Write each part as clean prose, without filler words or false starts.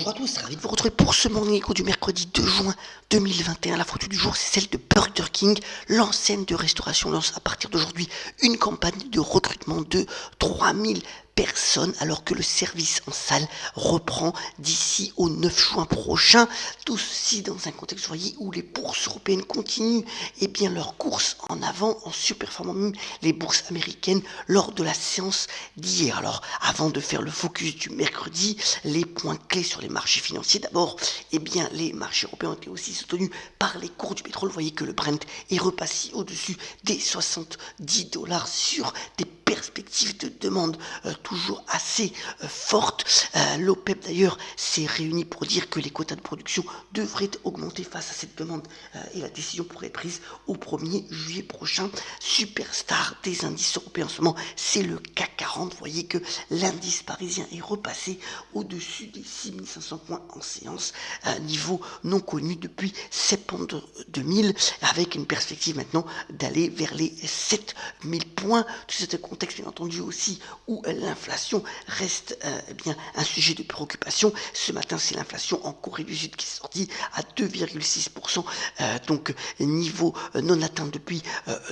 Bonjour à tous, ravi de vous retrouver pour ce Morning Echo du mercredi 2 juin 2021. La photo du jour, c'est celle de Burger King. L'enseigne de restauration lance à partir d'aujourd'hui une campagne de recrutement de 3000 personnes alors que le service en salle reprend d'ici au 9 juin prochain. Tout ceci dans un contexte, vous voyez, où les bourses européennes continuent leur course en avant en surperformant même les bourses américaines lors de la séance d'hier. Alors, avant de faire le focus du mercredi, les points clés sur les marchés financiers. D'abord, les marchés européens ont été aussi soutenus par les cours du pétrole. Vous voyez que le Brent est repassé au-dessus des $70 sur des perspectives de demande toujours assez fortes. L'OPEP d'ailleurs s'est réuni pour dire que les quotas de production devraient augmenter face à cette demande et la décision pourrait être prise au 1er juillet prochain. Superstar des indices européens en ce moment, c'est le CAC 40. Vous voyez que l'indice parisien est repassé au-dessus des 6500 points en séance, niveau non connu depuis septembre 2000, avec une perspective maintenant d'aller vers les 7000 points. Tout cet contexte bien entendu aussi où l'inflation reste un sujet de préoccupation. Ce matin, c'est l'inflation en Corée du Sud qui est sortie à 2,6%, donc niveau non atteint depuis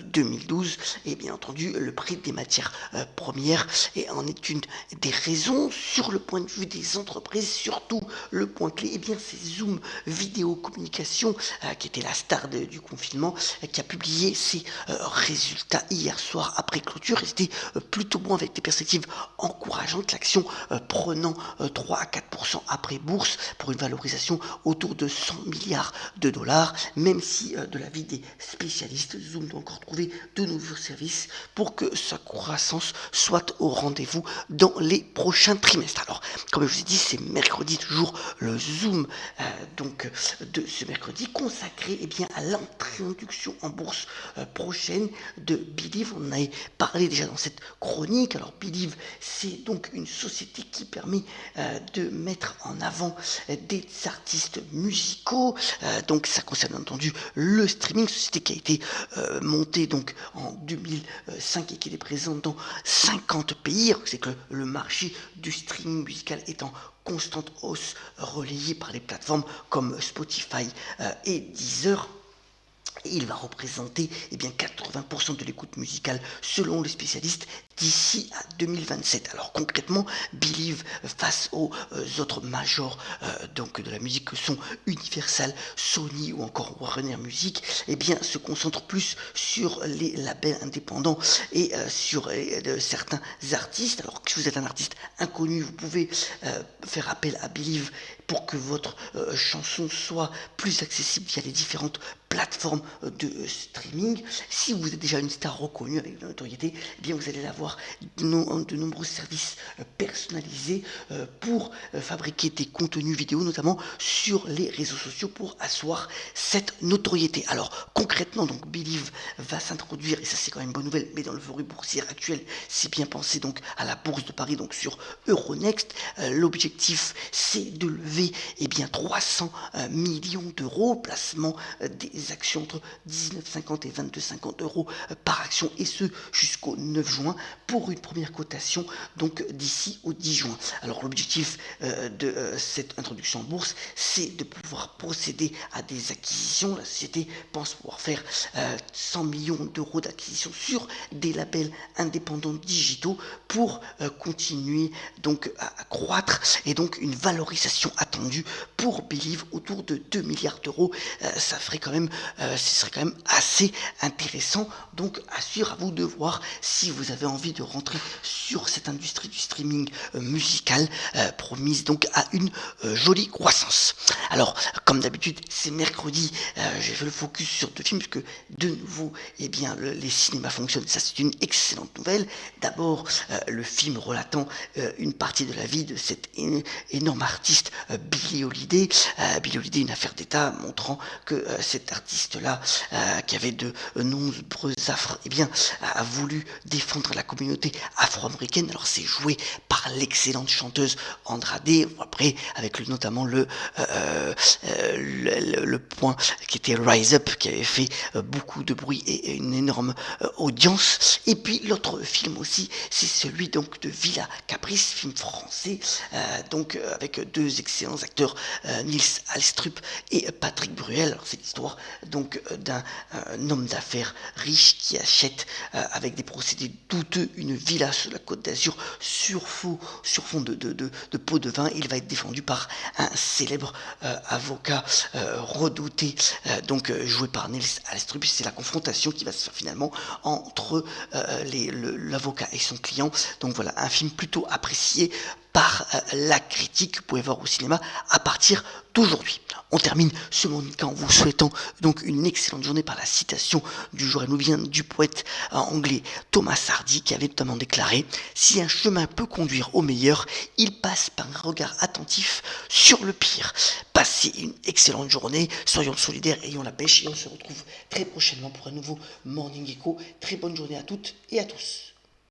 2012. Et bien entendu, le prix des matières premières en est une des raisons. Sur le point de vue des entreprises, surtout le point clé, c'est Zoom Vidéo Communication, qui était la star du confinement, qui a publié ses résultats hier soir après clôture. Et c'était plutôt bon avec des perspectives encourageantes. L'action prenant 3 à 4% après bourse pour une valorisation autour de 100 milliards de dollars, même si de l'avis des spécialistes, Zoom doit encore trouver de nouveaux services pour que sa croissance soit au rendez-vous dans les prochains trimestres. Alors, comme je vous ai dit, c'est mercredi, toujours le Zoom de ce mercredi consacré à l'introduction en bourse prochaine de Believe. On en avait parlé déjà dans cette chronique. Alors Believe, c'est donc une société qui permet de mettre en avant des artistes musicaux. Donc ça concerne bien entendu le streaming, société qui a été montée donc en 2005 et qui est présente dans 50 pays. C'est que le marché du streaming musical est en constante hausse, relayée par les plateformes comme Spotify et Deezer. Et il va représenter 80% de l'écoute musicale selon les spécialistes d'ici à 2027. Alors concrètement, Believe face aux autres majors de la musique que sont Universal, Sony ou encore Warner Music, se concentre plus sur les labels indépendants et sur certains artistes. Alors si vous êtes un artiste inconnu, vous pouvez faire appel à Believe pour que votre chanson soit plus accessible via les différentes plateformes de streaming. Si vous êtes déjà une star reconnue avec de la notoriété, vous allez avoir de nombreux services personnalisés pour fabriquer des contenus vidéo, notamment sur les réseaux sociaux pour asseoir cette notoriété. Alors concrètement, donc Believe va s'introduire, et ça c'est quand même une bonne nouvelle, mais dans le volume boursier actuel, c'est bien pensé donc à la bourse de Paris, donc sur Euronext. L'objectif c'est de lever 300 millions d'euros, placement des actions entre 19,50 et 22,50 euros par action, et ce jusqu'au 9 juin pour une première cotation donc d'ici au 10 juin. Alors l'objectif de cette introduction en bourse, c'est de pouvoir procéder à des acquisitions. La société pense pouvoir faire 100 millions d'euros d'acquisitions sur des labels indépendants digitaux pour continuer donc à croître, et donc une valorisation attendue pour Believe autour de 2 milliards d'euros. Ça ferait quand même ce serait quand même assez intéressant. Donc à suivre, à vous de voir si vous avez envie de rentrer sur cette industrie du streaming musical, promise donc à une jolie croissance. Alors comme d'habitude, c'est mercredi, j'ai fait le focus sur deux films puisque de nouveau les cinémas fonctionnent. Ça c'est une excellente nouvelle. D'abord le film relatant une partie de la vie de cet énorme artiste Billie Holiday. Billie Holiday, une affaire d'État montrant que cet artiste-là, qui avait de nombreux affres, a voulu défendre la communauté afro-américaine. Alors c'est joué par l'excellente chanteuse Andrade, après avec notamment le point qui était Rise Up, qui avait fait beaucoup de bruit et une énorme audience. Et puis l'autre film aussi, c'est celui donc de Villa Caprice, film français, avec deux excellents acteurs, Nils Ahlstrup et Patrick Bruel. Alors c'est l'histoire donc d'un homme d'affaires riche qui achète avec des procédés douteux une villa sur la Côte d'Azur sur fond de pot de vin. Il va être défendu par un célèbre avocat redouté, joué par Nils Ahlstrup. C'est la confrontation qui va se faire finalement entre l'avocat et son client. Donc voilà, un film plutôt apprécié par la critique que vous pouvez voir au cinéma à partir d'aujourd'hui. On termine ce Morning en vous souhaitant donc une excellente journée par la citation du jour. Elle nous vient du poète anglais Thomas Hardy, qui avait notamment déclaré: si un chemin peut conduire au meilleur, il passe par un regard attentif sur le pire. Passez une excellente journée, soyons solidaires, ayons la pêche, et on se retrouve très prochainement pour un nouveau Morning Echo. Très bonne journée à toutes et à tous.